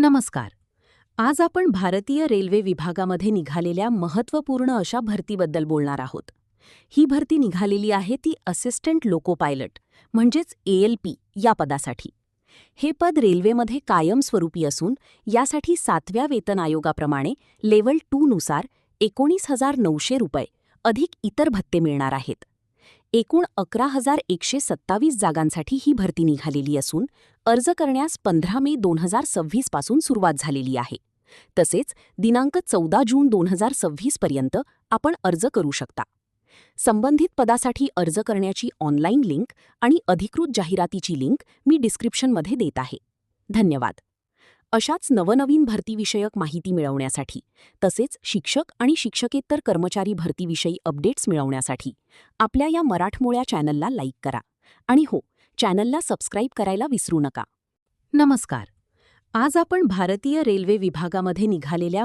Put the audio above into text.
नमस्कार. आज आपण भारतीय रेल्वे विभागामध्ये निघालेल्या महत्त्वपूर्ण अशा भरतीबद्दल बोलणार आहोत. ही भरती निघालेली आहे ती असिस्टंट लोको पायलट म्हणजेच ALP या पदासाठी. हे पद रेल्वेमध्ये कायमस्वरूपी असून यासाठी 7व्या वेतन आयोगाप्रमाणे लेव्हल 2 नुसार 19,900 रुपये अधिक इतर भत्ते मिळणार आहेत. एकूण 11,127 जागांसाठी ही भरती निघालेली असून अर्ज करण्यास 15 मे 2026 पासून सुरुवात झालेली आहे. तसेच दिनांक 14 जून 2026 पर्यंत आपण अर्ज करू शकता. संबंधित पदासाठी अर्ज करण्याची ऑनलाईन लिंक आणि अधिकृत जाहिरातीची लिंक मी डिस्क्रिप्शनमध्ये देत आहे. धन्यवाद. अशाच नवनवीन भरतीविषयक माहिती मिळवण्यासाठी तसेच शिक्षक आणि शिक्षकेतर कर्मचारी भरतीविषयी अपडेट्स मिळवण्यासाठी आपल्या या मराठमोळ्या चॅनलला लाईक करा आणि हो, चॅनलला सबस्क्राईब करायला विसरू नका. नमस्कार. आज आपण भारतीय रेल्वे विभागामध्ये निघालेल्या